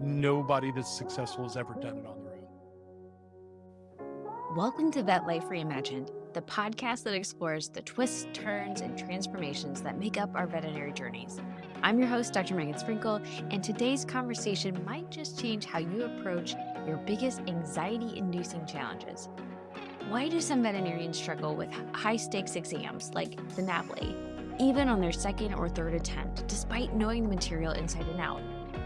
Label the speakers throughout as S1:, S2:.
S1: nobody that's successful has ever done it on their own.
S2: Welcome to Vet Life Reimagined, the podcast that explores the twists, turns, and transformations that make up our veterinary journeys. I'm your host, Dr. Megan Sprinkle, and today's conversation might just change how you approach your biggest anxiety-inducing challenges. Why do some veterinarians struggle with high-stakes exams like the NAVLE, even on their second or third attempt, despite knowing the material inside and out?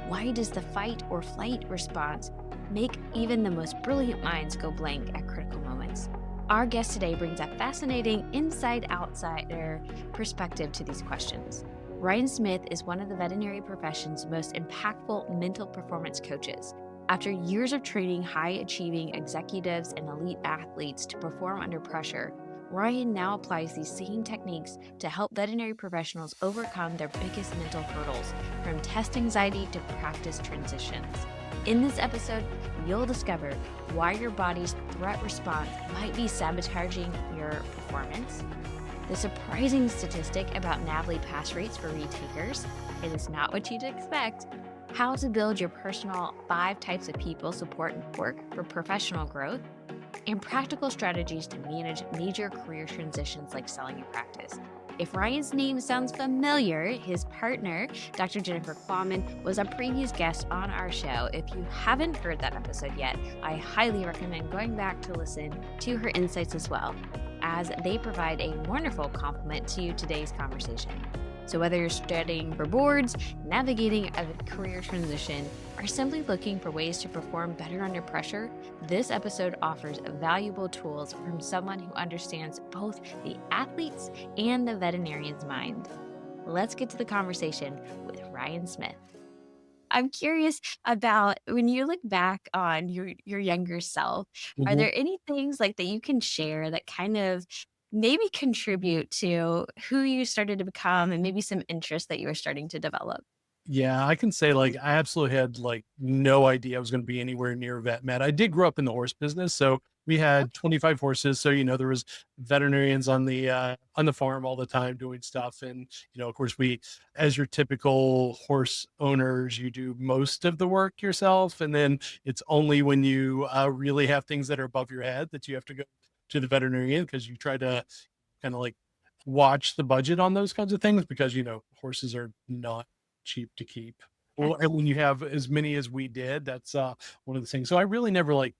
S2: Why does the fight or flight response make even the most brilliant minds go blank at critical moments? Our guest today brings a fascinating inside-outsider perspective to these questions. Ryan Smith is one of the veterinary profession's most impactful mental performance coaches. After years of training high-achieving executives and elite athletes to perform under pressure, Ryan now applies these same techniques to help veterinary professionals overcome their biggest mental hurdles, from test anxiety to practice transitions. In this episode, you'll discover why your body's threat response might be sabotaging your performance, the surprising statistic about NAVLE pass rates for retakers, it is not what you'd expect, how to build your personal 5 types of people support network for professional growth, and practical strategies to manage major career transitions like selling a practice. If Ryan's name sounds familiar, his partner, Dr. Jennifer Quammen, was a previous guest on our show. If you haven't heard that episode yet, I highly recommend going back to listen to her insights as well, as they provide a wonderful complement to today's conversation. So whether you're studying for boards, navigating a career transition, or simply looking for ways to perform better under pressure, this episode offers valuable tools from someone who understands both the athlete's and the veterinarian's mind. Let's get to the conversation with Ryan Smith. I'm curious about when you look back on your younger self, are there any things like that you can share that kind of maybe contribute to who you started to become and maybe some interest that you were starting to develop?
S1: Yeah, I can say I absolutely had no idea I was going to be anywhere near vet med. I did grow up in the horse business, so we had 25 horses. So there was veterinarians on the farm all the time doing stuff, and of course, we, as your typical horse owners, you do most of the work yourself, and then it's only when you really have things that are above your head that you have to go to the veterinarian, because you try to kind of watch the budget on those kinds of things, because horses are not cheap to keep. Well, and when you have as many as we did, that's one of the things. So I really never was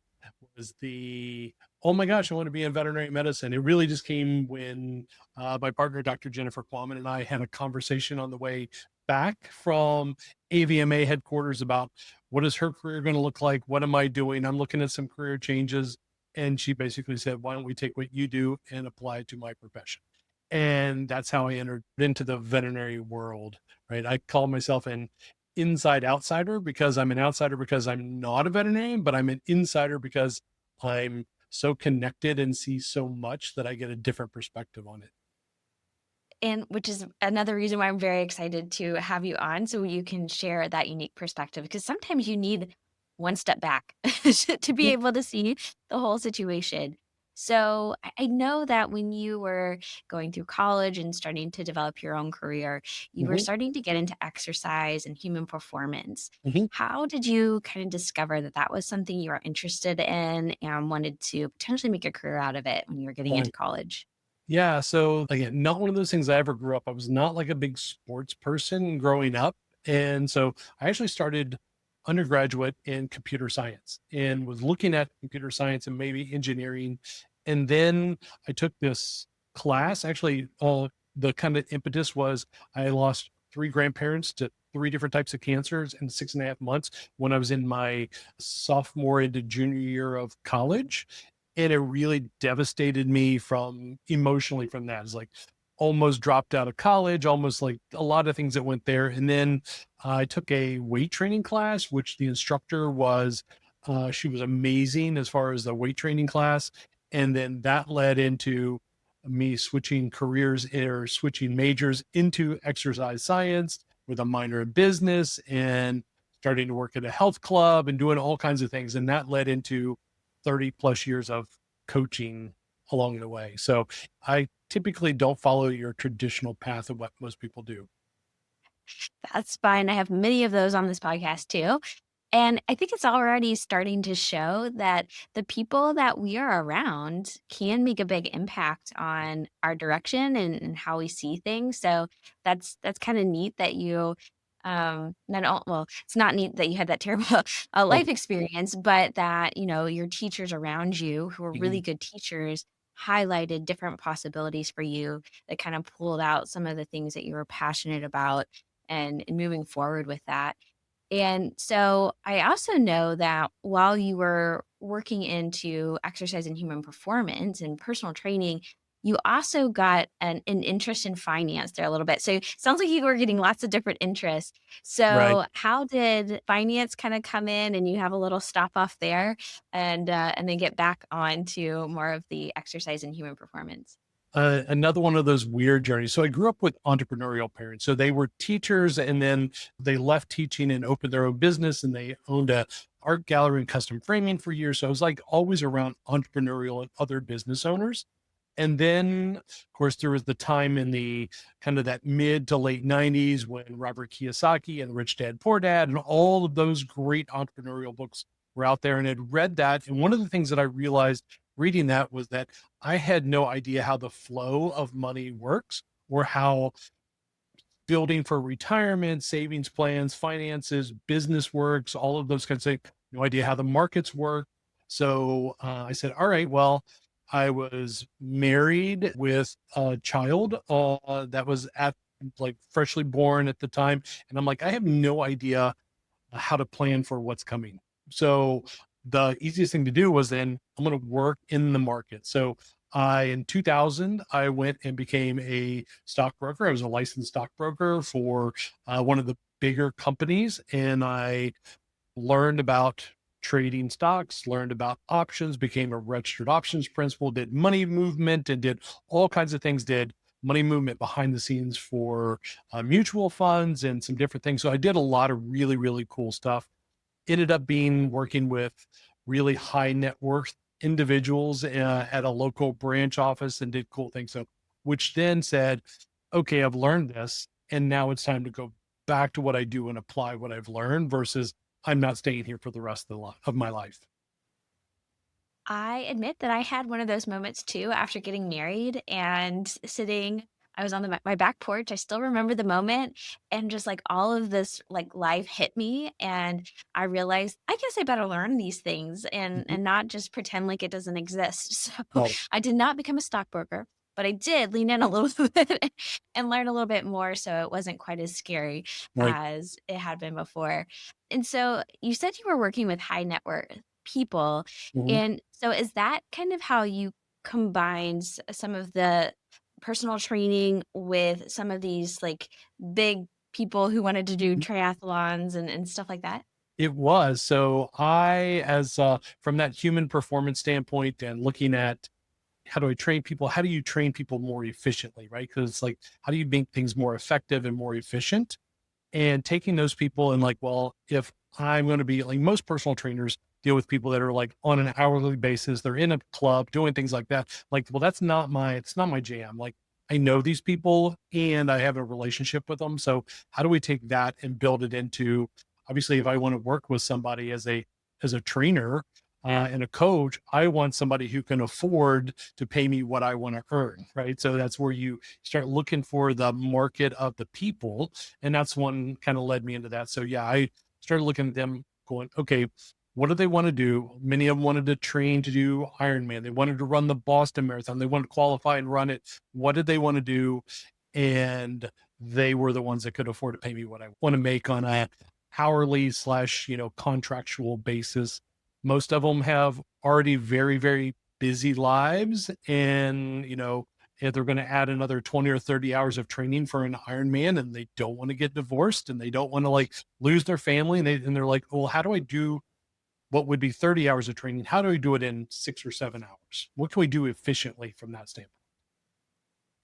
S1: oh my gosh, I want to be in veterinary medicine. It really just came when my partner, Dr. Jennifer Quammen, and I had a conversation on the way back from AVMA headquarters about what is her career going to look like? What am I doing? I'm looking at some career changes. And she basically said, why don't we take what you do and apply it to my profession? And that's how I entered into the veterinary world, right? I call myself an inside outsider, because I'm an outsider because I'm not a veterinarian, but I'm an insider because I'm so connected and see so much that I get a different perspective on it.
S2: And which is another reason why I'm very excited to have you on, so you can share that unique perspective, because sometimes you need one step back to be able to see the whole situation. So I know that when you were going through college and starting to develop your own career, you were starting to get into exercise and human performance.
S1: Mhm.
S2: How did you kind of discover that that was something you were interested in and wanted to potentially make a career out of it when you were getting into college?
S1: Yeah. So again, not one of those things I ever grew up. I was not a big sports person growing up. And so I actually started undergraduate in computer science and was looking at computer science and maybe engineering. And then I took this class. Actually, the kind of impetus was I lost 3 grandparents to 3 different types of cancers in 6.5 months when I was in my sophomore into junior year of college. And it really devastated me emotionally from that. It's almost dropped out of college, almost a lot of things that went there. And then I took a weight training class, which the instructor was, she was amazing as far as the weight training class. And then that led into me switching careers or switching majors into exercise science with a minor in business, and starting to work at a health club and doing all kinds of things. And that led into 30 plus years of coaching along the way. So I typically don't follow your traditional path of what most people do.
S2: That's fine. I have many of those on this podcast too. And I think it's already starting to show that the people that we are around can make a big impact on our direction and how we see things. So that's kind of neat that you not all, well, it's not neat that you had that terrible
S1: Oh,
S2: life experience, but that, your teachers around you who are really
S1: mhm.
S2: good teachers highlighted different possibilities for you that kind of pulled out some of the things that you were passionate about and moving forward with that. And so I also know that while you were working into exercise and human performance and personal training, you also got an interest in finance there a little bit. So it sounds like you were getting lots of different interests.
S1: Right.
S2: So how did finance kind of come in and you have a little stop off there and then get back on to more of the exercise and human performance?
S1: Another one of those weird journeys. So I grew up with entrepreneurial parents. So they were teachers and then they left teaching and opened their own business and they owned a art gallery and custom framing for years. So I was like always around entrepreneurial and other business owners. And then, of course, there was the time in the kind of that mid to late 90s when Robert Kiyosaki and Rich Dad Poor Dad and all of those great entrepreneurial books were out there and had read that. And one of the things that I realized reading that was that I had no idea how the flow of money works or how building for retirement, savings plans, finances, business works, all of those kinds of things. No idea how the markets work. So I said, all right, well, I was married with a child that was at like freshly born at the time. And I'm like, I have no idea how to plan for what's coming. So the easiest thing to do was then I'm going to work in the market. So in 2000, I went and became a stockbroker. I was a licensed stockbroker for one of the bigger companies, and I learned about trading stocks, learned about options, became a registered options principal, did money movement, and did all kinds of things. Did money movement behind the scenes for mutual funds and some different things. So I did a lot of really, really cool stuff. Ended up being working with really high net worth individuals at a local branch office and did cool things. So, which then said, okay, I've learned this, and now it's time to go back to what I do and apply what I've learned versus I'm not staying here for the rest of of my life.
S2: I admit that I had one of those moments too after getting married and sitting. I was on my back porch. I still remember the moment and just like all of this like life hit me and I realized I guess I better learn these things and
S1: Mhm.
S2: not just pretend like it doesn't exist. So
S1: No,
S2: I did not become a stockbroker, but I did lean in a little bit and learn a little bit more so it wasn't quite as scary
S1: right.
S2: as it had been before. And so you said you were working with high net worth people,
S1: Mhm.
S2: and so is that kind of how you combined some of the personal training with some of these like big people who wanted to do triathlons and stuff like that?
S1: It was. So I, as from that human performance standpoint and looking at how do I train people? How do you train people more efficiently, right? Because it's like, how do you make things more effective and more efficient? And taking those people and like, well, if I'm going to be like most personal trainers deal with people that are like on an hourly basis, they're in a club doing things like that. Like, well, it's not my jam. Like, I know these people and I have a relationship with them. So how do we take that and build it into, obviously, if I want to work with somebody as a trainer and a coach, I want somebody who can afford to pay me what I want to earn, right? So that's where you start looking for the market of the people, and that's one kind of led me into that. So yeah, I started looking at them going, okay, what do they want to do? Many of them wanted to train to do Ironman. They wanted to run the Boston Marathon. They wanted to qualify and run it. What did they want to do? And they were the ones that could afford to pay me what I want to make on a hourly slash, contractual basis. Most of them have already very, very busy lives. And, if they're going to add another 20 or 30 hours of training for an Ironman and they don't want to get divorced and they don't want to like lose their family and they're like, well, how do I do what would be 30 hours of training? How do we do it in 6 or 7 hours? What can we do efficiently from that standpoint?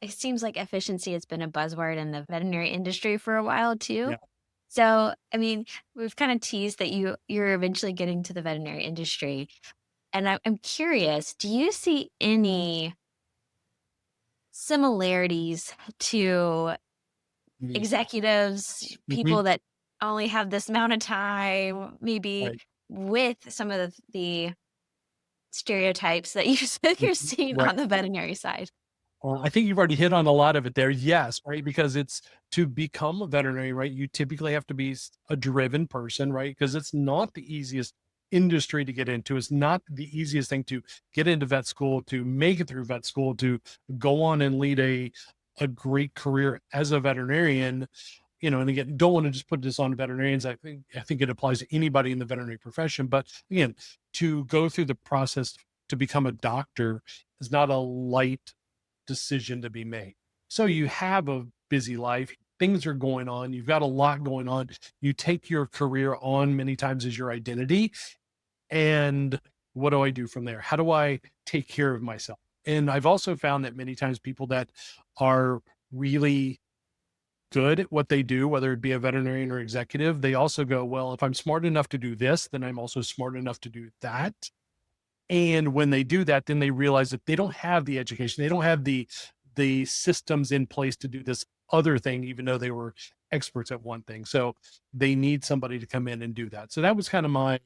S2: It seems like efficiency has been a buzzword in the veterinary industry for a while too.
S1: Yeah.
S2: So, I mean, we've kind of teased that you're eventually getting to the veterinary industry. And I'm curious, do you see any similarities to
S1: Mhm.
S2: executives,
S1: Mhm.
S2: people that only have this amount of time, maybe
S1: Right.
S2: with some of the stereotypes that you said you're
S1: Mhm.
S2: seeing
S1: Right.
S2: on the veterinary side.
S1: I think you've already hit on a lot of it there. Yes, right. Because it's to become a veterinary, right? You typically have to be a driven person, right? Because it's not the easiest industry to get into. It's not the easiest thing to get into vet school, to make it through vet school, to go on and lead a great career as a veterinarian. And again, don't want to just put this on veterinarians. I think it applies to anybody in the veterinary profession. But again, to go through the process to become a doctor is not a light decision to be made. So you have a busy life, things are going on, you've got a lot going on. You take your career on many times as your identity. And what do I do from there? How do I take care of myself? And I've also found that many times people that are really good at what they do, whether it be a veterinarian or executive, they also go, well, if I'm smart enough to do this, then I'm also smart enough to do that. And when they do that, then they realize that they don't have the education, they don't have the systems in place to do this other thing, even though they were experts at one thing. So they need somebody to come in and do that. So that was kind of my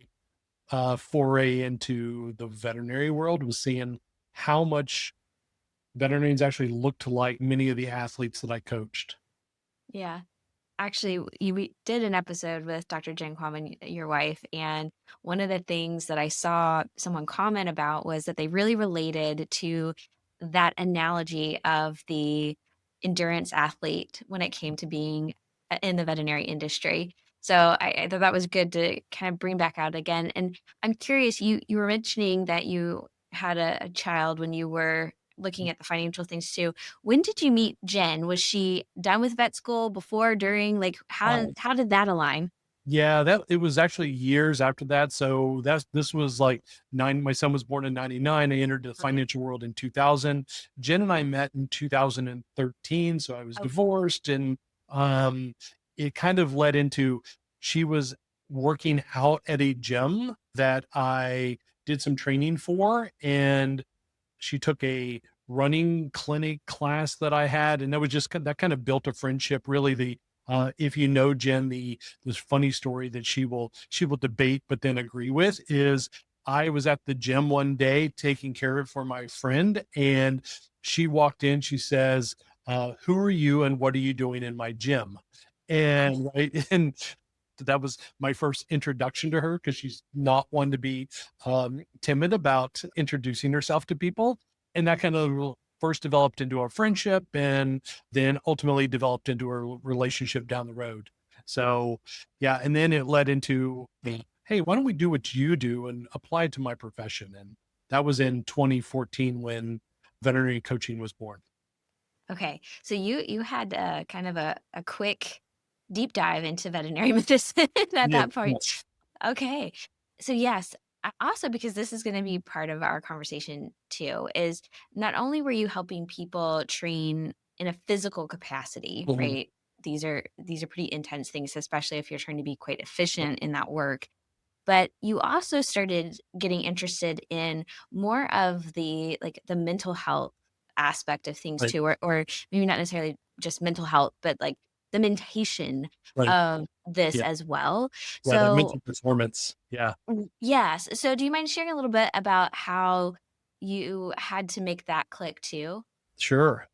S1: foray into the veterinary world, was seeing how much veterinarians actually looked like many of the athletes that I coached.
S2: Yeah. Actually, we did an episode with Dr. Jen Quammen, your wife, and one of the things that I saw someone comment about was that they really related to that analogy of the endurance athlete when it came to being in the veterinary industry. So I thought that was good to kind of bring back out again. And I'm curious, you were mentioning that you had a child when you were looking at the financial things too. When did you meet Jen? Was she done with vet school, before, during? Like, how did that align?
S1: Yeah, that it was actually years after that. So this was like my son was born in 99. I entered the
S2: Okay.
S1: financial world in 2000. Jen and I
S2: Yeah.
S1: met in 2013. So I was
S2: Okay.
S1: divorced, and um it kind of led into, she was working out at a gym that I did some training for, and she took a running clinic class that I had, and that was just that kind of built a friendship. Really, the if you know Jen, this funny story that she will debate but then agree with is, I was at the gym one day taking care of for my friend, and she walked in. She says, "Who are you, and what are you doing in my gym?" And right, and that was my first introduction to her, because she's not one to be timid about introducing herself to people. And that kind of first developed into our friendship, and then ultimately developed into a relationship down the road. So, yeah. And then it led into, hey, why don't we do what you do and apply it to my profession? And that was in 2014 when veterinary coaching was born.
S2: Okay. So you had kind of a quick deep dive into veterinary medicine at
S1: Yeah.
S2: that point. Okay. So yes, also because this is going to be part of our conversation too, is not only were you helping people train in a physical capacity,
S1: Mhm.
S2: right? These are pretty intense things, especially if you're trying to be quite efficient in that work. But you also started getting interested in more of the, like, the mental health aspect of things
S1: Right.
S2: too, or maybe not necessarily just mental health, but like the mentation
S1: Right.
S2: of this
S1: Yeah.
S2: as well.
S1: Right. Like
S2: So
S1: mental performance. Yeah.
S2: yes. So do you mind sharing a little bit about how you had to make that click too?
S1: Sure.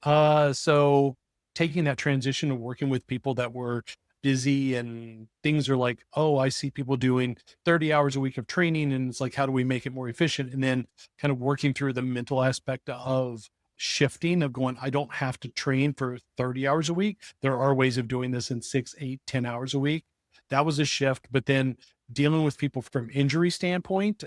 S1: So taking that transition of working with people that were busy, and things are like, oh, I see people doing 30 hours a week of training, and it's like, how do we make it more efficient? And then kind of working through the mental aspect of shifting, of going, I don't have to train for 30 hours a week. There are ways of doing this in 6, 8, 10 hours a week. That was a shift. But then dealing with people from injury standpoint,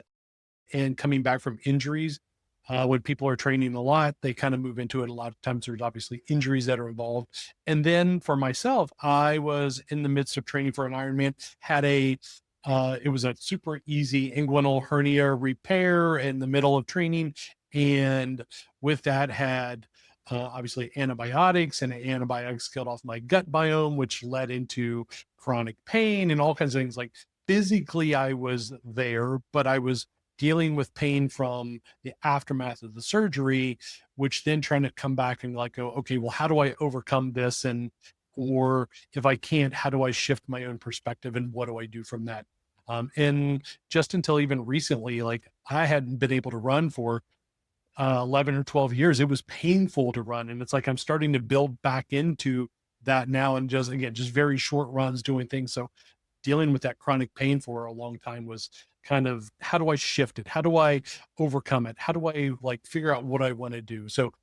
S1: and coming back from injuries. When people are training a lot, they kind of move into it. A lot of times there's obviously injuries that are involved. And then for myself, I was in the midst of training for an Ironman, had it was a super easy inguinal hernia repair in the middle of training. And with that, had obviously antibiotics, and antibiotics killed off my gut biome, which led into chronic pain and all kinds of things. Like, physically, I was there, but I was dealing with pain from the aftermath of the surgery, which then trying to come back and like go, okay, well, how do I overcome this? And Or if I can't, how do I shift my own perspective and what do I do from that? And just until even recently, like I hadn't been able to run for 11 or 12 years. It was painful to run. And it's like, I'm starting to build back into that now. And just, again, just very short runs doing things. So dealing with that chronic pain for a long time was kind of, how do I shift it? How do I overcome it? How do I like figure out what I want to do? So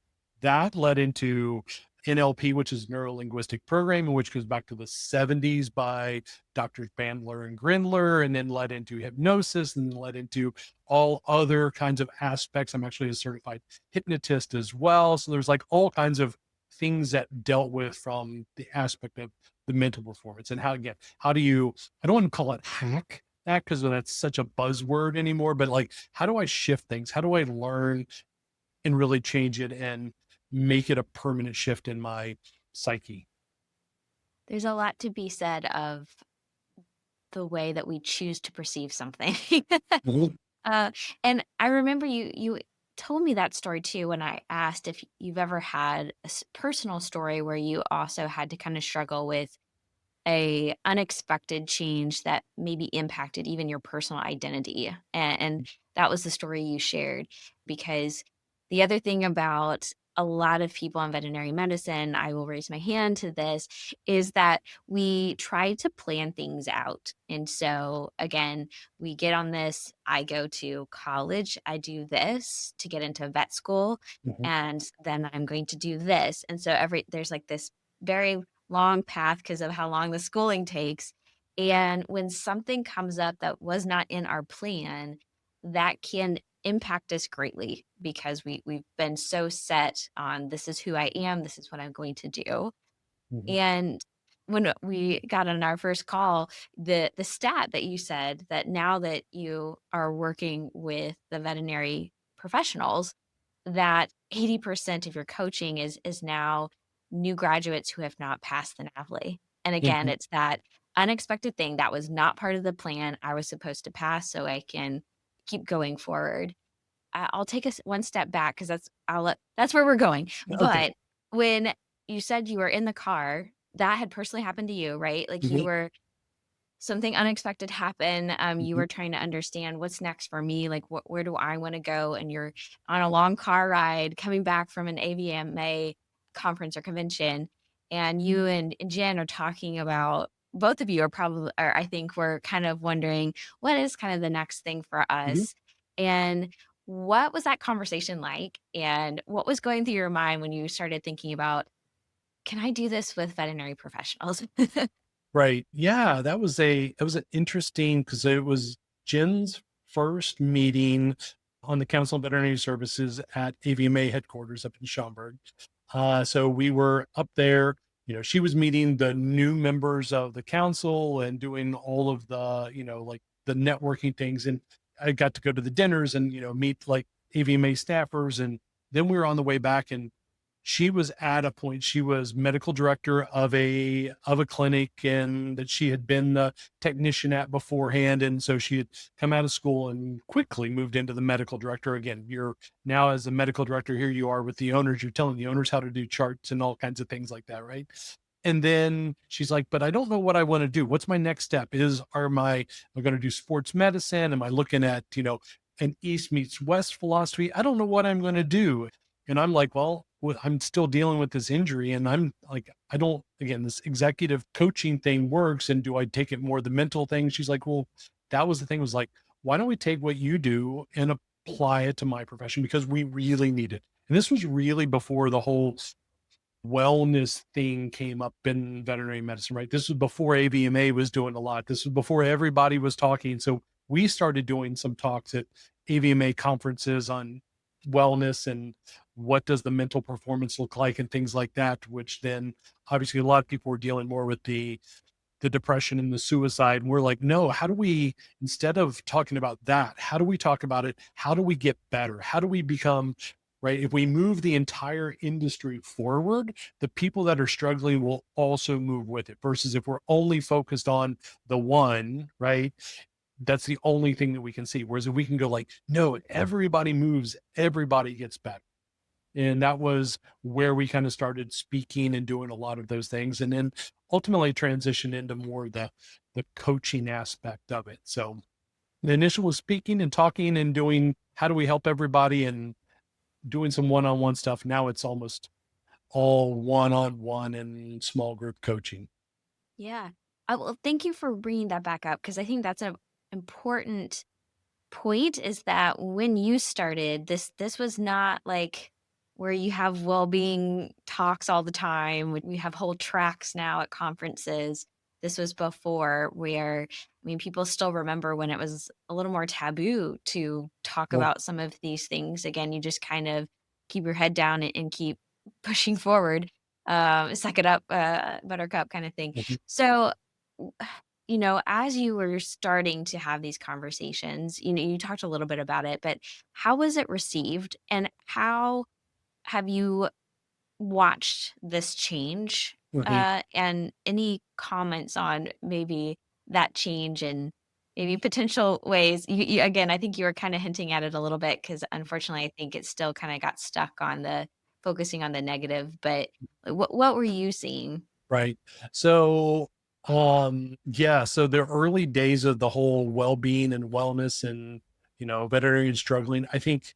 S1: that led into NLP, which is neuro linguistic programming, which goes back to the 70s by Doctors Bandler and Grindler, and then led into hypnosis, and then led into all other kinds of aspects. I'm actually a certified hypnotist as well. So there's like all kinds of things that dealt with from the aspect of the mental performance. And how, again, how do you, I don't want to call it hack that because that's such a buzzword anymore, but like, how do I shift things? How do I learn and really change it and make it a permanent shift in my psyche?
S2: There's a lot to be said of the way that we choose to perceive something.
S1: Mhm.
S2: uh, and I remember you told me that story too when I asked if you've ever had a personal story where you also had to kind of struggle with a unexpected change that maybe impacted even your personal identity. And that was the story you shared. Because the other thing about a lot of people in veterinary medicine, I will raise my hand to this, is that we try to plan things out. And so again, we get on this, I go to college, I do this to get into vet school,
S1: Mhm.
S2: and then I'm going to do this. And so there's like this very long path because of how long the schooling takes. And when something comes up that was not in our plan, that can impact us greatly because we've been so set on this is who I am, this is what I'm going to do.
S1: Mhm.
S2: And when we got on our first call, the stat that you said that now that you are working with the veterinary professionals, that 80% of your coaching is now new graduates who have not passed the NAVLE. And again,
S1: Mhm.
S2: it's that unexpected thing that was not part of the plan. I was supposed to pass so I can keep going forward. I'll take us one step back because that's where we're going.
S1: Okay.
S2: But when you said you were in the car, that had personally happened to you, right? Like you
S1: Mhm.
S2: were something unexpected happened. You
S1: Mhm.
S2: were trying to understand what's next for me. Like, where do I want to go? And you're on a long car ride coming back from an AVMA conference or convention. And you and Jen are talking about, both of you are probably, or I think we're kind of wondering, what is kind of the next thing for
S1: Mhm.
S2: us? And what was that conversation like? And what was going through your mind when you started thinking about, can I do this with veterinary professionals?
S1: Right. Yeah, it was an interesting because it was Jen's first meeting on the Council of Veterinary Services at AVMA headquarters up in Schaumburg. So we were up there. She was meeting the new members of the council and doing all of the, like the networking things. And I got to go to the dinners and, meet like AVMA staffers. And then we were on the way back and she was at a point, she was medical director of a clinic and that she had been the technician at beforehand. And so she had come out of school and quickly moved into the medical director. Again, you're now as a medical director, here you are with the owners, you're telling the owners how to do charts and all kinds of things like that, right? And then she's like, but I don't know what I want to do. What's my next step? Am I going to do sports medicine? Am I looking at, an East meets West philosophy? I don't know what I'm going to do. And I'm like, well, I'm still dealing with this injury. And I'm like, I don't, again, this executive coaching thing works. And do I take it more the mental thing? She's like, well, that was the thing, was like, why don't we take what you do and apply it to my profession? Because we really need it. And this was really before the whole wellness thing came up in veterinary medicine, right? This was before AVMA was doing a lot. This was before everybody was talking. So we started doing some talks at AVMA conferences on wellness and what does the mental performance look like and things like that, which then obviously a lot of people were dealing more with the depression and the suicide. And we're like, no, how do we, instead of talking about that, how do we talk about it? How do we get better? How do we become, right? If we move the entire industry forward, the people that are struggling will also move with it versus if we're only focused on the one, right? That's the only thing that we can see. Whereas if we can go like, no, everybody moves, everybody gets better. And that was where we kind of started speaking and doing a lot of those things. And then ultimately transitioned into more the coaching aspect of it. So the initial was speaking and talking and doing how do we help everybody and doing some one-on-one stuff. Now it's almost all one-on-one and small group coaching.
S2: Yeah. Well, thank you for bringing that back up because I think that's an important point is that when you started this was not like where you have well-being talks all the time when you have whole tracks now at conferences. This was before where I mean people still remember when it was a little more taboo to talk
S1: Well,
S2: about some of these things. Again, you just kind of keep your head down and keep pushing forward. Suck it up, buttercup kind of thing.
S1: mhm,
S2: So as you were starting to have these conversations, you talked a little bit about it, but how was it received and how have you watched this change?
S1: mhm,
S2: And any comments on maybe that change and maybe potential ways? Again, I think you were kind of hinting at it a little bit because unfortunately, I think it still kind of got stuck on the focusing on the negative. But what were you seeing?
S1: right. So, yeah, so the early days of the whole well-being and wellness and, veterinarians struggling, I think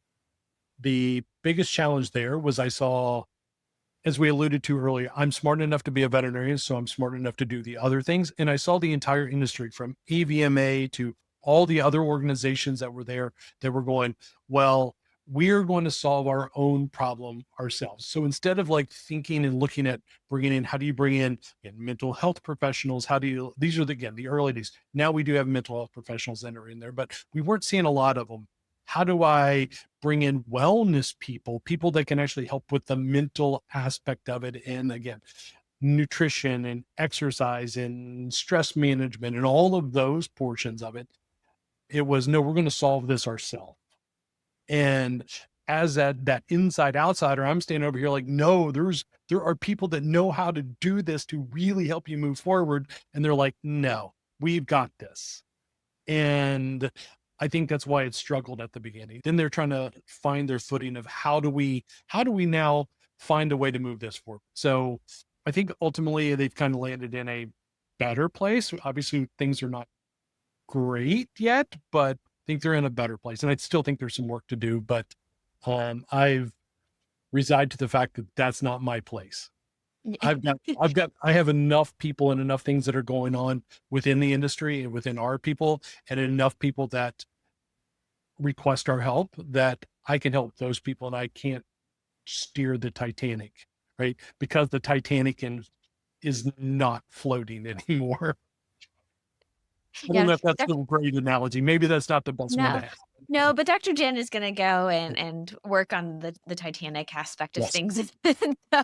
S1: the biggest challenge there was I saw, as we alluded to earlier, I'm smart enough to be a veterinarian, so I'm smart enough to do the other things. And I saw the entire industry from AVMA to all the other organizations that were there that were going, well, we're going to solve our own problem ourselves. So instead of like thinking and looking at bringing in, how do you bring in again, mental health professionals? How do you, these are again, the early days. Now we do have mental health professionals that are in there, but we weren't seeing a lot of them. How do I bring in wellness people that can actually help with the mental aspect of it? And again, nutrition and exercise and stress management and all of those portions of it. It was, no, we're going to solve this ourselves. And as that inside outsider, I'm standing over here like, no, there are people that know how to do this to really help you move forward. And they're like, no, we've got this. And I think that's why it struggled at the beginning. Then they're trying to find their footing of how do we now find a way to move this forward. So I think ultimately they've kind of landed in a better place. Obviously things are not great yet, but I think they're in a better place. And I still think there's some work to do, but I've resigned to the fact that that's not my place. I have enough people and enough things that are going on within the industry and within our people and enough people that request our help that I can help those people and I can't steer the Titanic, right? Because the Titanic is not floating anymore. I don't
S2: Yeah.
S1: know if that's a great analogy. Maybe that's not the best one to
S2: No.
S1: have.
S2: No, but Dr. Jen is gonna go and work on the Titanic aspect of
S1: Yes.
S2: things.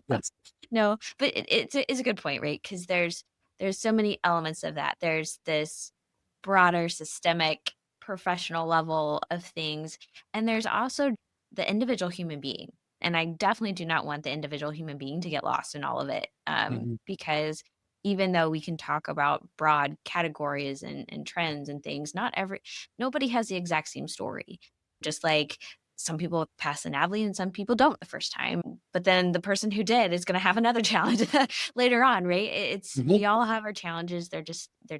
S1: Yes.
S2: No, but it's a good point, right? Because there's so many elements of that. There's this broader systemic professional level of things, and there's also the individual human being. And I definitely do not want the individual human being to get lost in all of it,
S1: Mhm.
S2: because even though we can talk about broad categories and trends and things, nobody has the exact same story. Just like some people pass the NAVLE and some people don't the first time. But then the person who did is going to have another challenge later on, right?
S1: Mhm.
S2: We all have our challenges. They're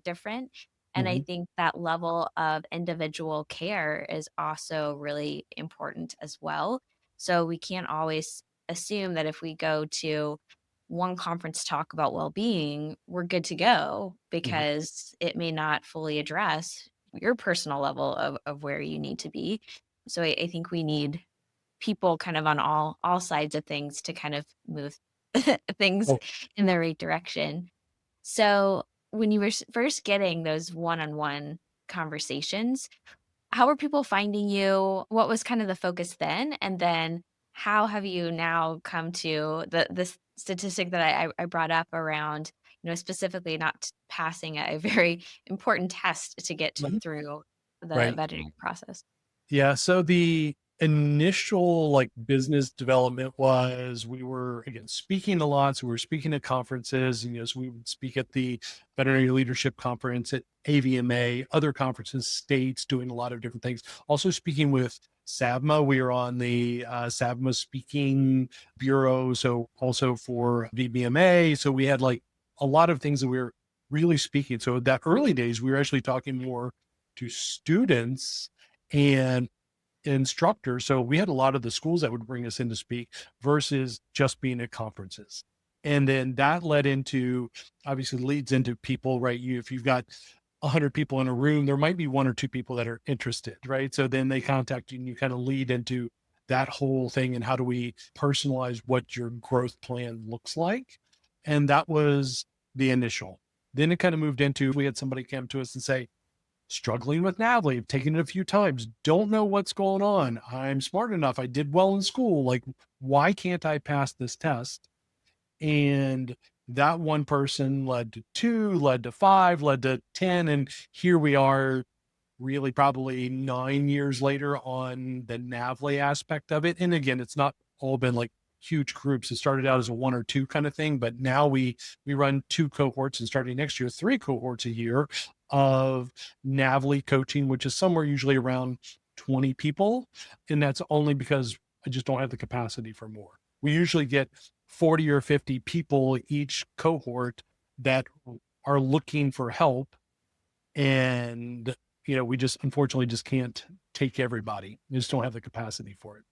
S2: different. And I
S1: Mhm.
S2: think that level of individual care is also really important as well. So we can't always assume that if we go to one conference talk about well-being, we're good to go
S1: Mhm.
S2: because it may not fully address your personal level of where you need to be. So I think we need people kind of on all sides of things to kind of move things
S1: Oh,
S2: in the right direction. So when you were first getting those one-on-one conversations, how are people finding you? What was kind of the focus then? And then how have you now come to the statistic that I brought up around, specifically not passing a very important test to get
S1: mhm.
S2: through the
S1: Right.
S2: veterinary process?
S1: Yeah. So the initial like business development was we were again speaking a lot. So we were speaking at conferences, and so we would speak at the Veterinary Leadership Conference at AVMA, other conferences, states, doing a lot of different things. Also speaking with SAVMA. We were on the SAVMA speaking bureau. So also for VBMA. So we had like a lot of things that we were really speaking. So that early days, we were actually talking more to students and instructors. So we had a lot of the schools that would bring us in to speak versus just being at conferences. And then that led into, obviously leads into people, right? If you've got 100 people in a room, there might be one or two people that are interested, right? So then they contact you and you kind of lead into that whole thing. And how do we personalize what your growth plan looks like? And that was the initial. Then it kind of moved into, we had somebody come to us and say, struggling with NAVLE, I've taken it a few times, don't know what's going on. I'm smart enough. I did well in school. Like, why can't I pass this test? And that one person led to 2, led to 5, led to 10. And here we are, really probably 9 years later on the NAVLE aspect of it. And again, it's not all been like huge groups. It started out as a 1 or 2 kind of thing, but now we run 2 cohorts, and starting next year, 3 cohorts a year of NAVLE coaching, which is somewhere usually around 20 people. And that's only because I just don't have the capacity for more. We usually get 40 or 50 people each cohort that are looking for help. And, we just unfortunately just can't take everybody. We just don't have the capacity for it.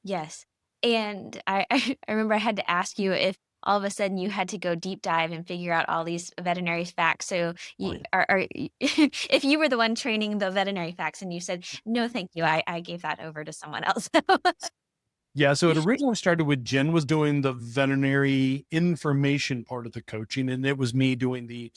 S2: Yes. And I remember I had to ask you if all of a sudden you had to go deep dive and figure out all these veterinary facts. So
S1: Oh,
S2: you
S1: yeah.
S2: are if you were the one training the veterinary facts and you said, no, thank you, I gave that over to someone else.
S1: Yeah, so it originally started with Jen was doing the veterinary information part of the coaching, and it was me doing the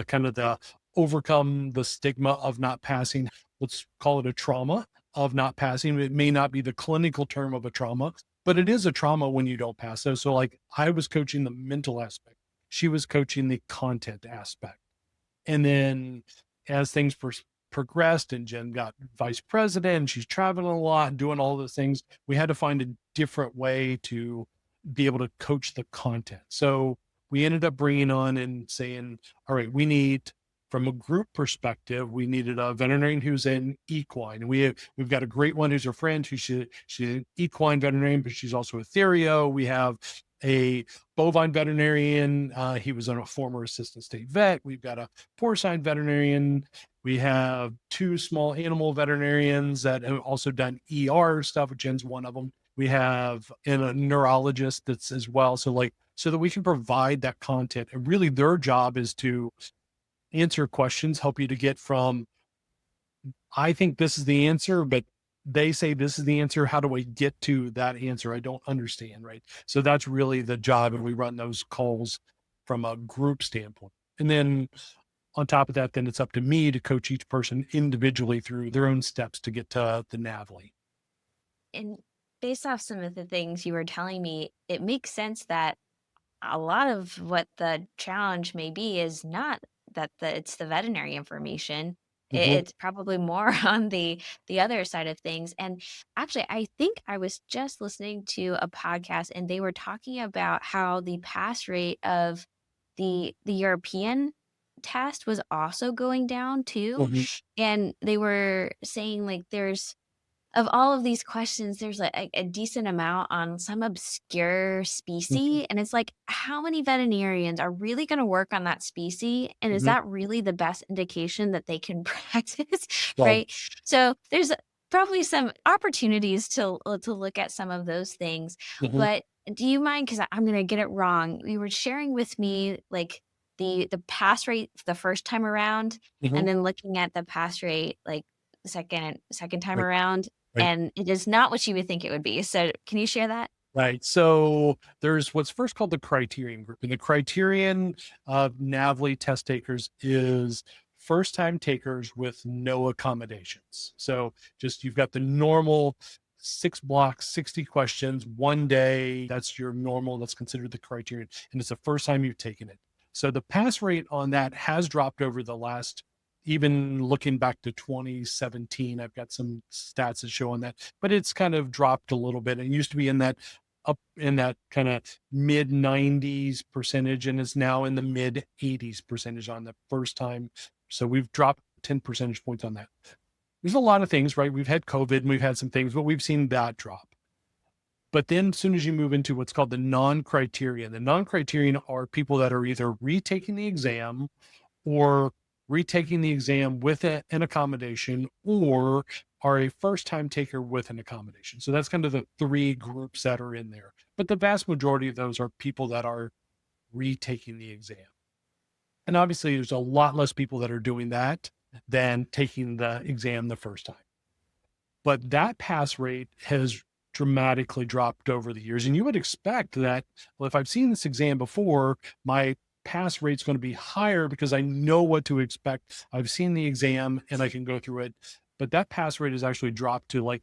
S1: kind of the overcome the stigma of not passing. Let's call it a trauma of not passing. It may not be the clinical term of a trauma, but it is a trauma when you don't pass. So like I was coaching the mental aspect. She was coaching the content aspect. And then as things progressed and Jen got vice president and she's traveling a lot and doing all those things, we had to find a different way to be able to coach the content. So we ended up bringing on and saying, all right, we need, from a group perspective, we needed a veterinarian who's an equine. And we've got a great one who's a friend who she's an equine veterinarian, but she's also a therio. We have a bovine veterinarian. He was a former assistant state vet. We've got a porcine veterinarian. We have 2 small animal veterinarians that have also done ER stuff. Jen's one of them. We have a neurologist that's as well. So that we can provide that content. And really their job is to answer questions, help you to get from, I think this is the answer, but they say this is the answer. How do I get to that answer? I don't understand, right? So that's really the job. And we run those calls from a group standpoint. And then on top of that, then it's up to me to coach each person individually through their own steps to get to the NAVLE.
S2: And based off some of the things you were telling me, it makes sense that a lot of what the challenge may be is not that it's the veterinary information.
S1: Mhm.
S2: It's probably more on the other side of things. And actually, I think I was just listening to a podcast and they were talking about how the pass rate of the European test was also going down too.
S1: Mhm.
S2: And they were saying like there's of all of these questions, there's a decent amount on some obscure
S1: Mhm.
S2: species, and it's like, how many veterinarians are really gonna work on that species, and is
S1: Mhm.
S2: that really the best indication that they can practice,
S1: Well,
S2: right? So, there's probably some opportunities to look at some of those things,
S1: mhm.
S2: but do you mind? Because I'm gonna get it wrong. You were sharing with me, like, the pass rate the first time around,
S1: Mhm.
S2: and then looking at the pass rate, like, second time
S1: Right.
S2: around,
S1: Right.
S2: and it is not what you would think it would be. So can you share that?
S1: Right. So there's what's first called the criterion group. And the criterion of NAVLE test takers is first time takers with no accommodations. So just you've got the normal 6 blocks, 60 questions, 1 day. That's your normal. That's considered the criterion. And it's the first time you've taken it. So the pass rate on that has dropped over the last, even looking back to 2017. I've got some stats that show on that, but it's kind of dropped a little bit. It used to be in that up in that kind of mid 90s percentage and is now in the mid 80s percentage on the first time. So we've dropped 10 percentage points on that. there's a lot of things, right? We've had COVID and we've had some things, but we've seen that drop. But then as soon as you move into what's called the non-criterion, the non-criterion are people that are either retaking the exam or retaking the exam with an accommodation, or are a first time taker with an accommodation. So that's kind of the three groups that are in there. But the vast majority of those are people that are retaking the exam. And obviously, there's a lot less people that are doing that than taking the exam the first time. But that pass rate has dramatically dropped over the years. And you would expect that, well, if I've seen this exam before, my pass rate's going to be higher because I know what to expect. I've seen the exam and I can go through it. But that pass rate has actually dropped to like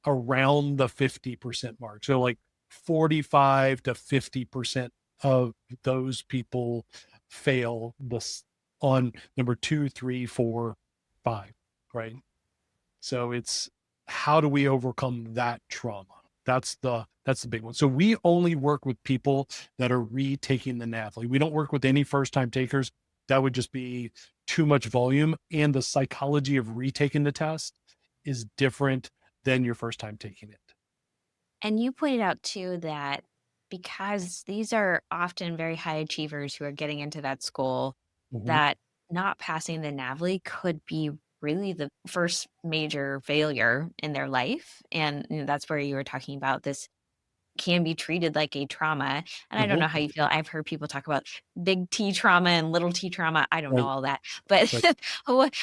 S1: around the 50% mark. So like 45 to 50% of those people fail this on number 2, 3, 4, 5, right? So it's, how do we overcome that trauma? That's the big one. So we only work with people that are retaking the NAVLE. We don't work with any first time takers. That would just be too much volume. And the psychology of retaking the test is different than your first time taking it.
S2: And you pointed out too that because these are often very high achievers who are getting into that school,
S1: Mhm.
S2: that not passing the NAVLE could be really the first major failure in their life. And that's where you were talking about this can be treated like a trauma. And I don't
S1: Mhm.
S2: know how you feel. I've heard people talk about big T trauma and little T trauma. I don't know
S1: Right,
S2: all that, but
S1: right,
S2: what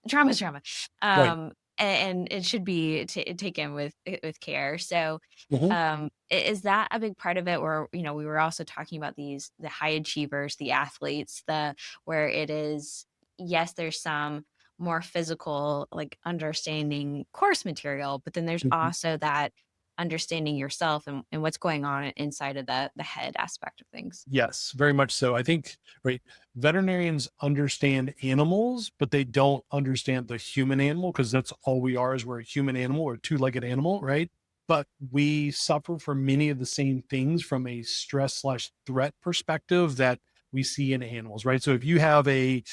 S2: trauma is trauma.
S1: right.
S2: And it should be taken with care. So,
S1: Mhm.
S2: is that a big part of it? Where we were also talking about the high achievers, the athletes, the where it is. Yes, there's some more physical, like understanding course material, but then there's
S1: Mhm.
S2: also that understanding yourself and what's going on inside of the head aspect of things.
S1: Yes, very much so. I think, right, veterinarians understand animals, but they don't understand the human animal because that's all we are, is we're a human animal or a two-legged animal, right? But we suffer from many of the same things from a stress slash threat perspective that we see in animals, right? So if you have a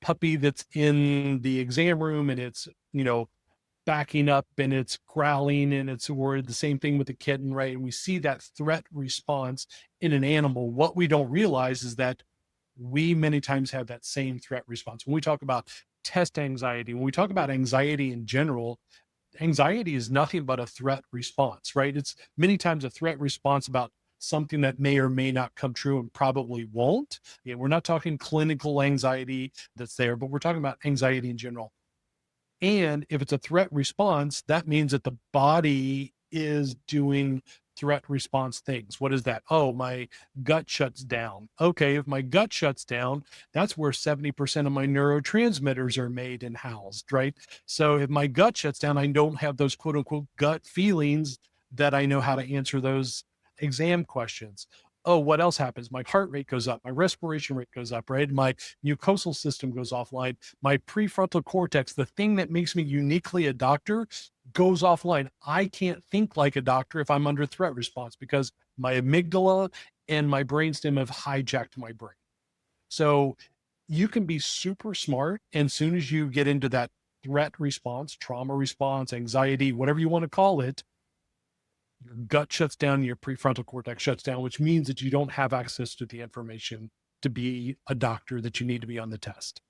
S1: puppy that's in the exam room and it's, backing up and it's growling and it's worried, the same thing with the kitten, right? And we see that threat response in an animal. What we don't realize is that we many times have that same threat response. When we talk about test anxiety, when we talk about anxiety in general, anxiety is nothing but a threat response, right? It's many times a threat response about something that may or may not come true and probably won't. Yeah, we're not talking clinical anxiety that's there, but we're talking about anxiety in general. And if it's a threat response, that means that the body is doing threat response things. What is that? Oh, my gut shuts down. Okay, if my gut shuts down, that's where 70% of my neurotransmitters are made and housed, right? So if my gut shuts down, I don't have those quote unquote gut feelings that I know how to answer those exam questions. Oh, what else happens? My heart rate goes up, my respiration rate goes up, right? My mucosal system goes offline, my prefrontal cortex, the thing that makes me uniquely a doctor, goes offline. I can't think like a doctor if I'm under threat response because my amygdala and my brainstem have hijacked my brain. So you can be super smart. And as soon as you get into that threat response, trauma response, anxiety, whatever you want to call it, your gut shuts down, your prefrontal cortex shuts down, which means that you don't have access to the information to be a doctor that you need to be on the test.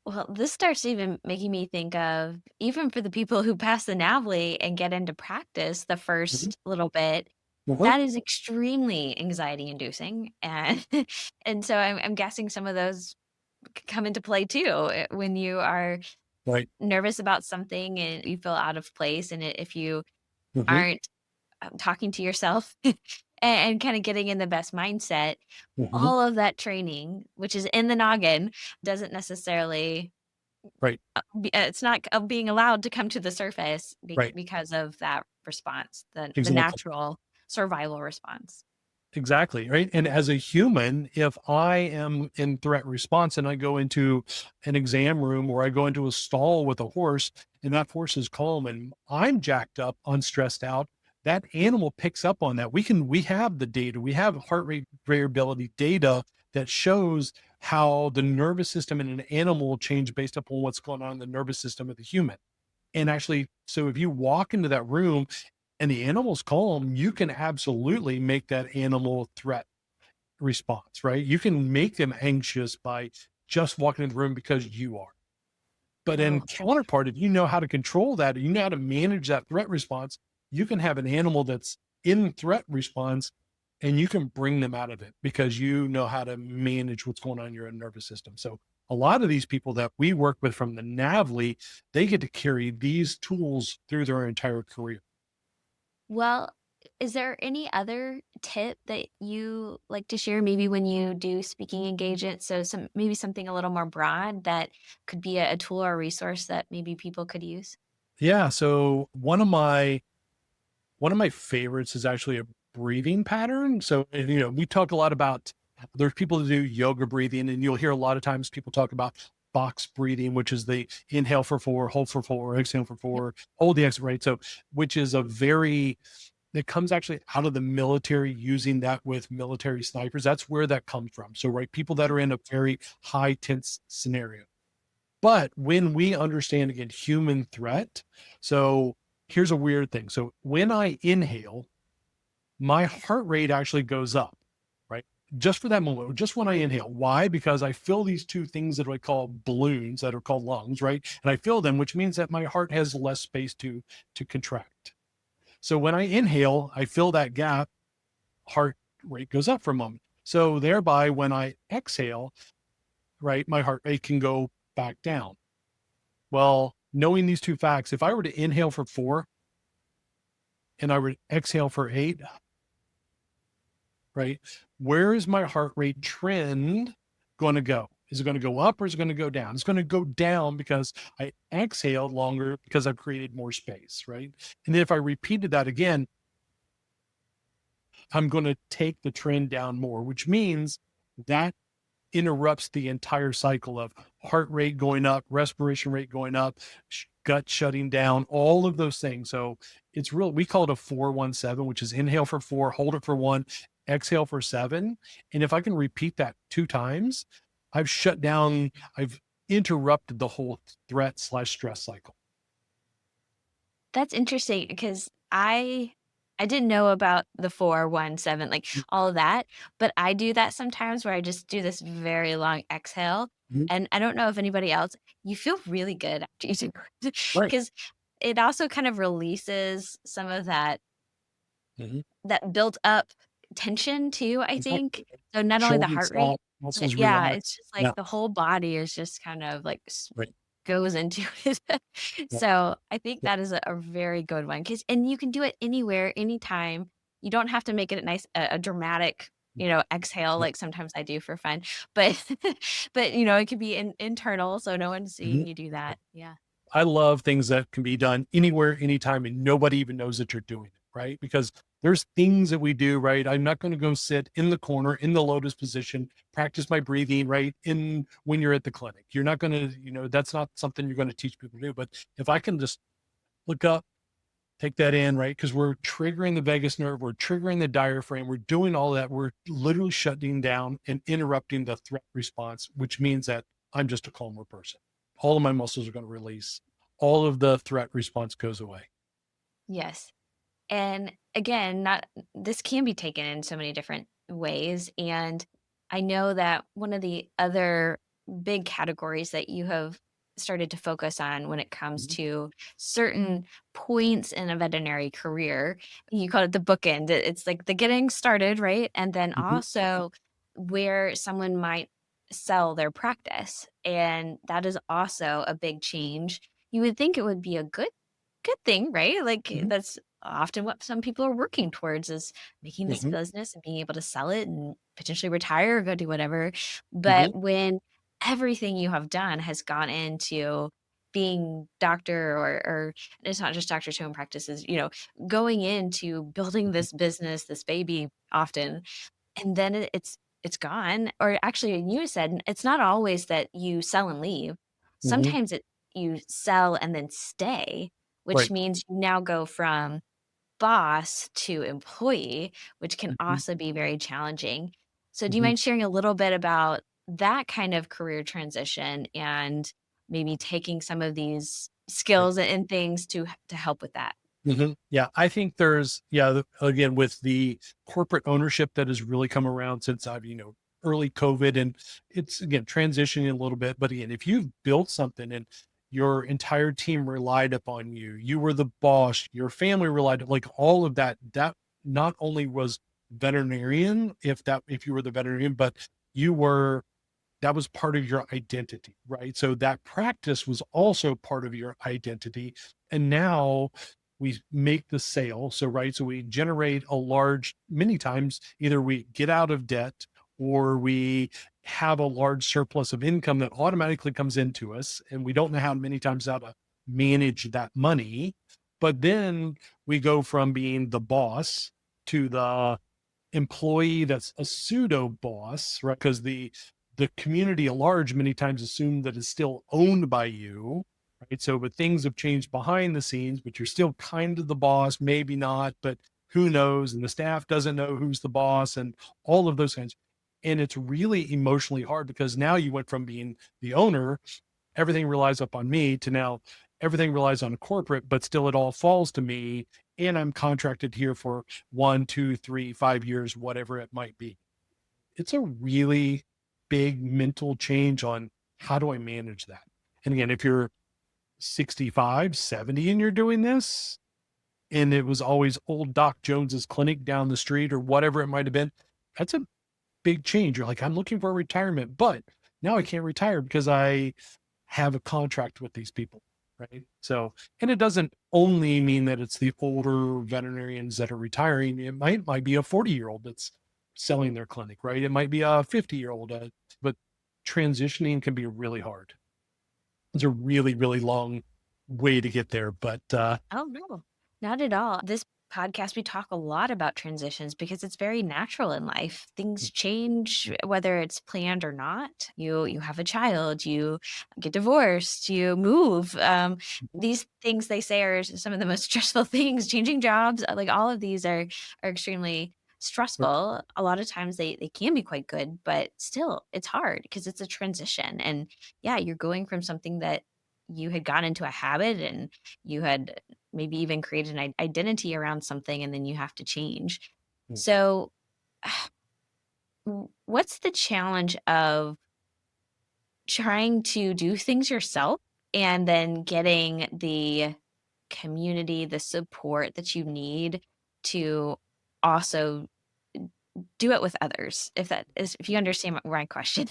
S2: Well, this starts even making me think of even for the people who pass the NAVLE and get into practice the
S1: Mhm.
S2: first little bit,
S1: Uh-huh.
S2: that is extremely anxiety inducing. And and so I'm guessing some of those come into play too when you are
S1: Right.
S2: nervous about something and you feel out of place. And if you
S1: Hmm.
S2: aren't talking to yourself and kind of getting in the best mindset,
S1: Hmm.
S2: all of that training, which is in the noggin, doesn't necessarily
S1: Right.
S2: it's not being allowed to come to the surface
S1: Right.
S2: because of that response, the
S1: Exactly.
S2: natural survival response.
S1: Exactly. Right. And as a human, if I am in threat response and I go into an exam room or I go into a stall with a horse and that horse is calm and I'm jacked up, unstressed out, that animal picks up on that. We have the data, we have heart rate variability data that shows how the nervous system in an animal will change based upon what's going on in the nervous system of the human. And actually, so if you walk into that room and the animal's calm, you can absolutely make that animal threat response, right? You can make them anxious by just walking in the room because you are. But in
S2: Oh,
S1: counterpart, if you know how to control that, you know how to manage that threat response, you can have an animal that's in threat response and you can bring them out of it because you know how to manage what's going on in your nervous system. So a lot of these people that we work with from the NAVLE, they get to carry these tools through their entire career.
S2: well, is there any other tip that you like to share maybe when you do speaking engagements? So maybe something a little more broad that could be a tool or resource that maybe people could use?
S1: Yeah. So one of my favorites is actually a breathing pattern. So, and, we talk a lot about there's people that do yoga breathing, and you'll hear a lot of times people talk about box breathing, which is the inhale for 4, hold for 4, exhale for
S2: Yep.
S1: 4, hold the exhale, right? So, which is a very that comes actually out of the military using that with military snipers. That's where that comes from. So, right, people that are in a very high tense scenario. But when we understand again human threat, so here's a weird thing. So when I inhale, my heart rate actually goes up, right? Just for that moment, just when I inhale. Why? Because I fill these two things that I call balloons that are called lungs, right? And I fill them, which means that my heart has less space to contract. So when I inhale, I fill that gap, heart rate goes up for a moment. So thereby when I exhale, right, my heart rate can go back down. Well, knowing these two facts, if I were to inhale for 4 and I were to exhale for 8, right? Where is my heart rate trend going to go? Is it going to go up or is it going to go down? It's going to go down because I exhaled longer because I've created more space, right? And then if I repeated that again, I'm going to take the trend down more, which means that interrupts the entire cycle of heart rate going up, respiration rate going up, gut shutting down, all of those things. So it's real. We call it a 4-1-7, which is inhale for 4, hold it for 1, exhale for 7. And if I can repeat that 2 times, I've shut down, I've interrupted the whole threat/stress cycle.
S2: That's interesting because I didn't know about the 4-1-7, like all of that, but I do that sometimes where I just do this very long exhale.
S1: Mhm.
S2: And I don't know if anybody else, you feel really good after you do it
S1: Right.
S2: because it also kind of releases some of
S1: Mhm.
S2: that built up tension too, I think.
S1: Exactly.
S2: So not only the
S1: Shoulders
S2: heart rate,
S1: drop,
S2: but
S1: muscles
S2: yeah,
S1: relax.
S2: it's just
S1: Yeah.
S2: like the whole body is just kind of like
S1: Right.
S2: goes into it.
S1: Yeah.
S2: So I think
S1: Yeah.
S2: that is a very good one because and you can do it anywhere, anytime. You don't have to make it a nice, a dramatic, exhale
S1: Yeah.
S2: like sometimes I do for fun, but but it could be internal, so no one's
S1: Mhm.
S2: seeing you do that. Yeah.
S1: I love things that can be done anywhere, anytime, and nobody even knows that you're doing it, right? Because there's things that we do, right? I'm not going to go sit in the corner in the lotus position, practice my breathing, right? In when you're at the clinic, you're not going to, that's not something you're going to teach people to do. But if I can just look up, take that in, right? Because we're triggering the vagus nerve, we're triggering the diaphragm, we're doing all that. We're literally shutting down and interrupting the threat response, which means that I'm just a calmer person. All of my muscles are going to release. All of the threat response goes away.
S2: Yes. And again, not this can be taken in so many different ways. And I know that one of the other big categories that you have started to focus on when it comes
S1: Mhm.
S2: to certain points in a veterinary career, you call it the bookend. It's like the getting started, right? And then
S1: Mhm.
S2: also where someone might sell their practice. And that is also a big change. You would think it would be a good thing, right? Like
S1: Mhm.
S2: that's often what some people are working towards is making this
S1: Mhm.
S2: business and being able to sell it and potentially retire or go do whatever.
S1: Mhm.
S2: But when everything you have done has gone into being doctor or it's not just doctor to home practices, going into building
S1: Mhm.
S2: this business, this baby often, and then it's gone. Or actually, you said it's not always that you sell and leave.
S1: Mhm.
S2: Sometimes you sell and then stay, which
S1: Right.
S2: means you now go from boss to employee, which can
S1: Mhm.
S2: also be very challenging. So, do you
S1: Mhm.
S2: mind sharing a little bit about that kind of career transition and maybe taking some of these
S1: Right.
S2: skills and things to help with that.
S1: Yeah, I think there's, again, with the corporate ownership that has really come around since early COVID, and it's again transitioning a little bit. But again, if you've built something and your entire team relied upon you, you were the boss, your family relied, like all of that, that not only was veterinarian, if you were the veterinarian, but you were that was part of your identity, right? So that practice was also part of your identity. And now we make the sale. So, right. So we generate many times, either we get out of debt or we have a large surplus of income that automatically comes into us. And we don't know how many times how to manage that money. But then we go from being the boss to the employee that's a pseudo boss, right? Because the community at large many times assume that it's still owned by you, right? So, but things have changed behind the scenes, but you're still kind of the boss, maybe not, but who knows? And the staff doesn't know who's the boss, and all of those kinds. And it's really emotionally hard because now you went from being the owner, everything relies upon me, to now everything relies on a corporate, but still it all falls to me. And I'm contracted here for 1, 2, 3, 5 years, whatever it might be. It's a really big mental change on how do I manage that? And again, if you're 65, 70 and you're doing this, and it was always old Doc Jones's clinic down the street or whatever it might have been, that's a big change. You're like, I'm looking for a retirement, but now I can't retire because I have a contract with these people. Right. So, and it doesn't only mean that it's the older veterinarians that are retiring. It might be a 40-year-old that's selling their clinic, right? It might be a 50-year-old, but transitioning can be really hard. It's a really, really long way to get there. But
S2: Oh, no, not at all. This podcast, we talk a lot about transitions because it's very natural in life. Things change, whether it's planned or not. You have a child, you get divorced, you move. These things they say are some of the most stressful things. Changing jobs, like all of these are extremely stressful. A lot of times they can be quite good, but still it's hard because it's a transition. And yeah, you're going from something that you had gotten into a habit and you had maybe even created an identity around something and then you have to change. So, what's the challenge of trying to do things yourself and then getting the community, the support that you need to also do it with others? If you understand my question.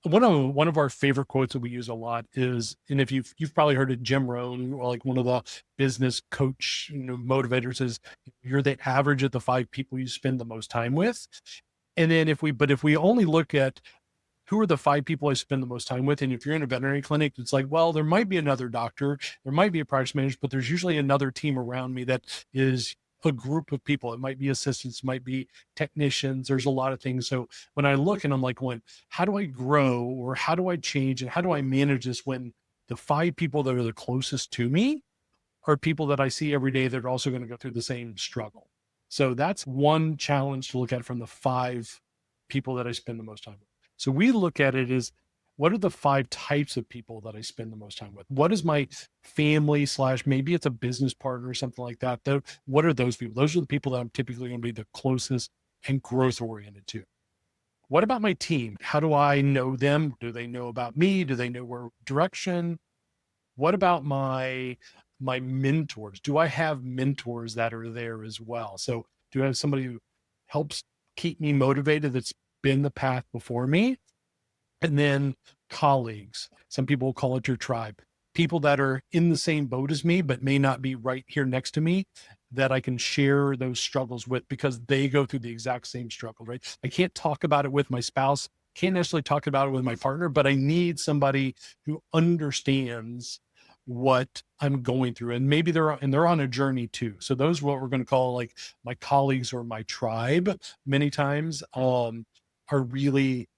S1: one of our favorite quotes that we use a lot is, and if you've probably heard it, Jim Rohn, or like one of the business coach, motivators, is you're the average of the 5 people you spend the most time with. And then if we only look at who are the 5 people I spend the most time with, and if you're in a veterinary clinic, it's like, well, there might be another doctor, there might be a practice manager, but there's usually another team around me that is a group of people. It might be assistants, might be technicians. There's a lot of things. So when I look and I'm like, how do I grow, or how do I change, and how do I manage this when the 5 people that are the closest to me are people that I see every day that are also going to go through the same struggle. So that's one challenge to look at from the 5 people that I spend the most time with. So we look at it as, what are the 5 types of people that I spend the most time with? What is my family / maybe it's a business partner or something like that? What are those people? Those are the people that I'm typically going to be the closest and growth oriented to. What about my team? How do I know them? Do they know about me? Do they know where direction? What about my mentors? Do I have mentors that are there as well? So do I have somebody who helps keep me motivated, that's been the path before me? And then colleagues. Some people call it your tribe. People that are in the same boat as me, but may not be right here next to me, that I can share those struggles with because they go through the exact same struggle, right? I can't talk about it with my spouse, can't necessarily talk about it with my partner, but I need somebody who understands what I'm going through. And maybe they're on a journey too. So those are what we're going to call like my colleagues or my tribe many times, are really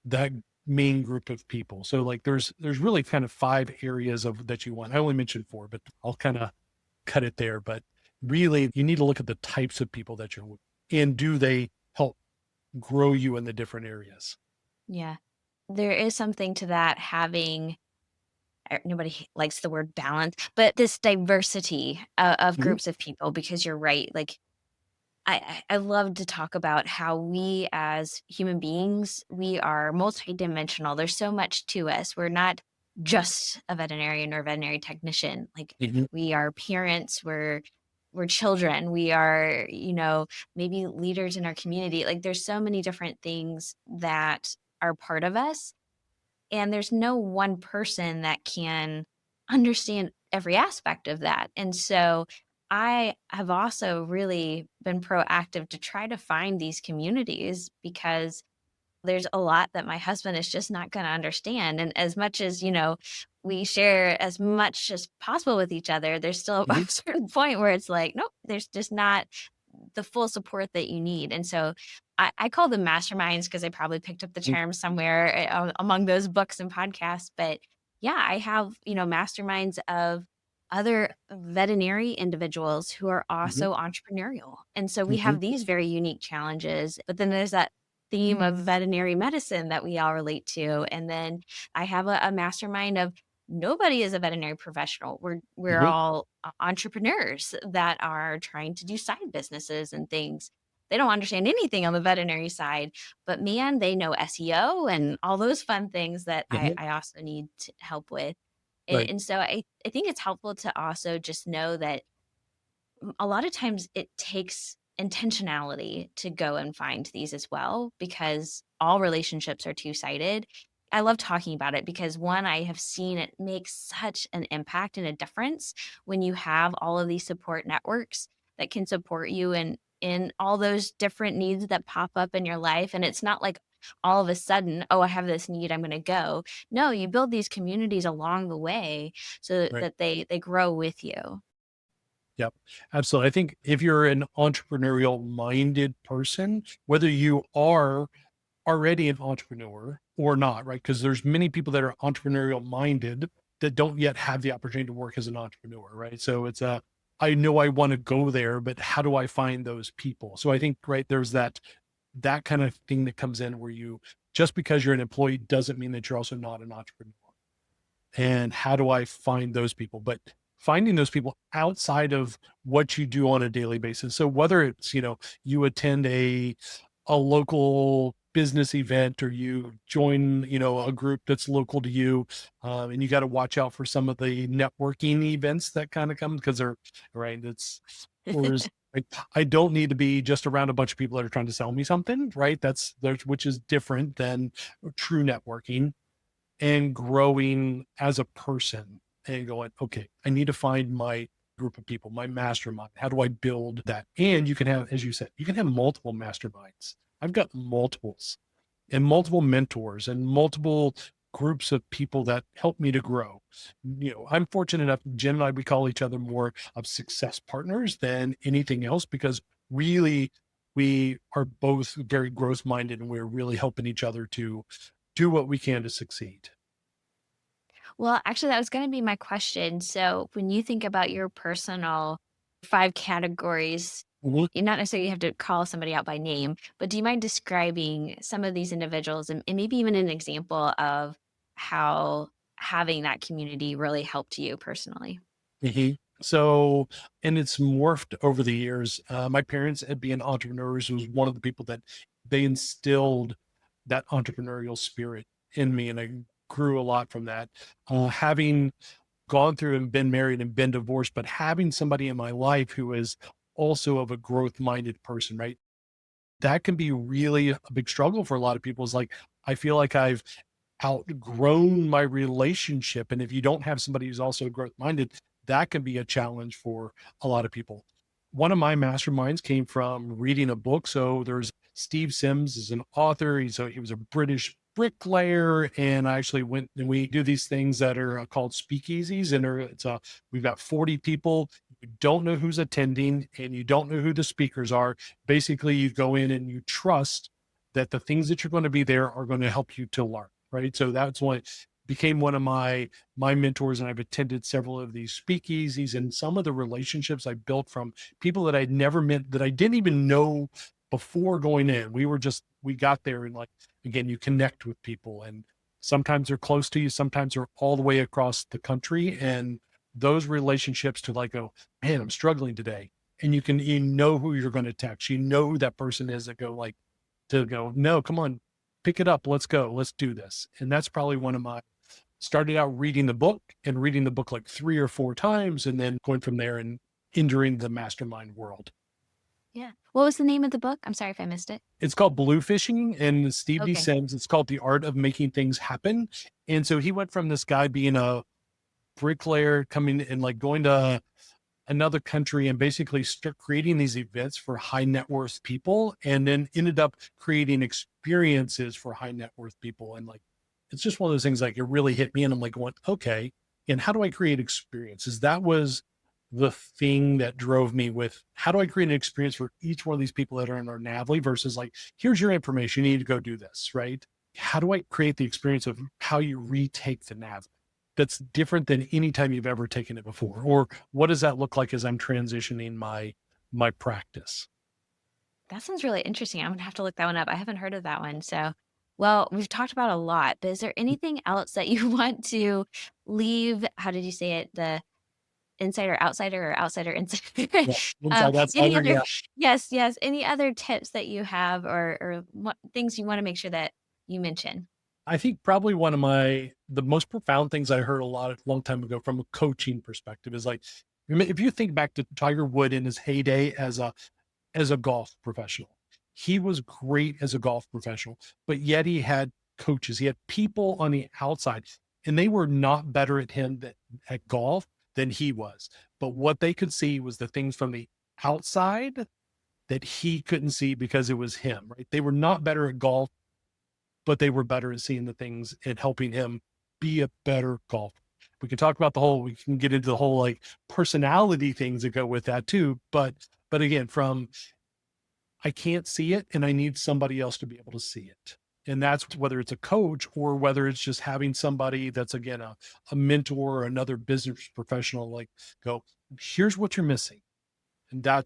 S1: that main group of people. So like there's really kind of 5 areas of that you want. I only mentioned 4, but I'll kind of cut it there. But really you need to look at the types of people that you're with, and do they help grow you in the different areas?
S2: Yeah. There is something to that having nobody likes the word balance, but this diversity of
S1: Mhm,
S2: groups of people because you're right. Like I love to talk about how we as human beings, we are multidimensional. There's so much to us. We're not just a veterinarian or a veterinary technician. Like
S1: mhm,
S2: we are parents, we're children, we are, maybe leaders in our community. Like there's so many different things that are part of us and there's no one person that can understand every aspect of that. And so I have also really been proactive to try to find these communities because there's a lot that my husband is just not going to understand. And as much as, we share as much as possible with each other, there's still a
S1: mhm,
S2: certain point where it's like, nope, there's just not the full support that you need. And so I call them masterminds because I probably picked up the
S1: mhm,
S2: term somewhere among those books and podcasts. But yeah, I have, masterminds of other veterinary individuals who are
S1: mhm,
S2: also entrepreneurial. And so we
S1: mhm,
S2: have these very unique challenges. But then there's that theme of veterinary medicine that we all relate to. And then I have a mastermind of nobody is a veterinary professional. We're
S1: mhm.
S2: all entrepreneurs that are trying to do side businesses and things. They don't understand anything on the veterinary side, but man, they know SEO and all those fun things that
S1: Mhm.
S2: I also need help with. And,
S1: Right.
S2: and so I think it's helpful to also just know that a lot of times it takes intentionality to go and find these as well because all relationships are two-sided. I love talking about it because one, I have seen it make such an impact and a difference when you have all of these support networks that can support you in all those different needs that pop up in your life. And it's not like all of a sudden, oh, I have this need, I'm going to go. No, you build these communities along the way so
S1: Right.
S2: that they grow with you.
S1: Yep. Absolutely. I think if you're an entrepreneurial minded person, whether you are already an entrepreneur or not, right? Because there's many people that are entrepreneurial minded that don't yet have the opportunity to work as an entrepreneur, right? So it's a, I know I want to go there, but how do I find those people? So I think, right, there's that kind of thing that comes in where you, just because you're an employee doesn't mean that you're also not an entrepreneur. And how do I find those people? But finding those people outside of what you do on a daily basis. So whether it's, you attend a local business event or you join, a group that's local to you, and you got to watch out for some of the networking events that kind of come because they're right. It's whereas I don't need to be just around a bunch of people that are trying to sell me something, right? That's there's which is different than true networking and growing as a person and going, okay, I need to find my group of people, my mastermind. How do I build that? And you can have, as you said, you can have multiple masterminds. I've got multiples and multiple mentors and multiple groups of people that help me to grow. I'm fortunate enough, Jen and I, we call each other more of success partners than anything else because really we are both very growth minded and we're really helping each other to do what we can to succeed.
S2: Well, actually, that was going to be my question. So, when you think about your personal 5 categories,
S1: Mhm.
S2: you not necessarily have to call somebody out by name, but do you mind describing some of these individuals and maybe even an example of how having that community really helped you personally?
S1: Mhm. So, and it's morphed over the years. My parents, at being entrepreneurs, was one of the people that they instilled that entrepreneurial spirit in me, and I grew a lot from that. Having gone through and been married and been divorced, but having somebody in my life who is also of a growth minded person, right? That can be really a big struggle for a lot of people. Is like, I feel like I've outgrown my relationship. And if you don't have somebody who's also growth minded, that can be a challenge for a lot of people. One of my masterminds came from reading a book. So there's Steve Sims is an author. He was a British bricklayer, and I actually went and we do these things that are called speakeasies, and we've got 40 people. You don't know who's attending, and you don't know who the speakers are. Basically, you go in and you trust that the things that you're going to be there are going to help you to learn, right? So that's what became one of my mentors, and I've attended several of these speakeasies, and some of the relationships I built from people that I'd never met, that I didn't even know before going in, we got there and like, again, you connect with people and sometimes they're close to you, sometimes they're all the way across the country. And those relationships to like, go, man, I'm struggling today. And you know who you're going to text, you know who that person is that go, no, come on, pick it up. Let's go. Let's do this. And that's probably one of my, started out reading the book like 3 or 4 times, and then going from there and entering the mastermind world.
S2: Yeah. What was the name of the book? I'm sorry if I missed it.
S1: It's called Blue Fishing, and Steve D.
S2: Okay.
S1: Sims. It's called The Art of Making Things Happen. And so he went from this guy being a bricklayer, coming and like going to another country and basically start creating these events for high net worth people, and then ended up creating experiences for high net worth people. And like, it's just one of those things, like it really hit me. And I'm like going, okay, and how do I create experiences? That was the thing that drove me with, how do I create an experience for each one of these people that are in our NAVLE versus like, here's your information, you need to go do this, right? How do I create the experience of how you retake the NAVLE that's different than any time you've ever taken it before? Or what does that look like as I'm transitioning my practice?
S2: That sounds really interesting. I'm gonna have to look that one up. I haven't heard of that one. So, well, we've talked about a lot, but is there anything else that you want to leave? How did you say it? The insider, outsider, or outsider, insider?
S1: Yeah. Inside,
S2: Any
S1: outsider,
S2: other?
S1: yeah.
S2: Yes, yes. Any other tips that you have, or what things you want to make sure that you mention?
S1: I think probably one of the most profound things I heard a long time ago from a coaching perspective is like, if you think back to Tiger Woods in his heyday as a golf professional, he was great as a golf professional, but yet he had coaches, he had people on the outside, and they were not better at golf than he was. But what they could see was the things from the outside that he couldn't see because it was him, right? They were not better at golf, but they were better at seeing the things and helping him be a better golfer. We can talk about we can get into the whole like personality things that go with that too. But again, from I can't see it and I need somebody else to be able to see it. And that's whether it's a coach or whether it's just having somebody that's, again, a mentor or another business professional, like, go, here's what you're missing. And I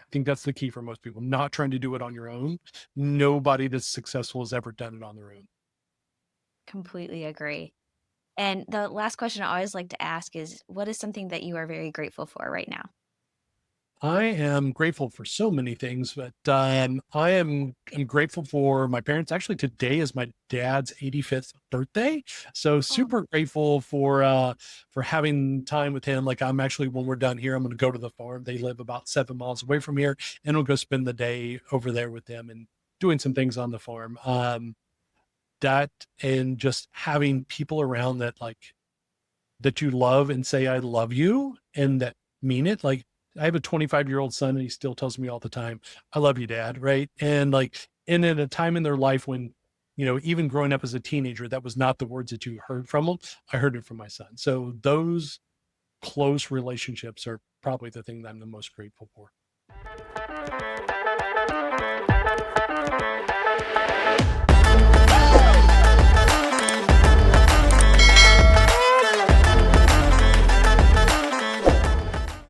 S1: think that's the key for most people, not trying to do it on your own. Nobody that's successful has ever done it on their own.
S2: Completely agree. And the last question I always like to ask is, what is something that you are very grateful for right now?
S1: I am grateful for so many things, but I'm grateful for my parents. Actually, today is my dad's 85th birthday, so
S2: Oh,
S1: super grateful for having time with him. Like, I'm actually, when we're done here, I'm going to go to the farm. They live about 7 miles away from here, and we'll go spend the day over there with them and doing some things on the farm. That and just having people around that you love and say, I love you, and that mean it. Like, I have a 25-year-old son and he still tells me all the time, I love you, Dad. Right. And like, and at a time in their life when, even growing up as a teenager, that was not the words that you heard from them. I heard it from my son. So those close relationships are probably the thing that I'm the most grateful for.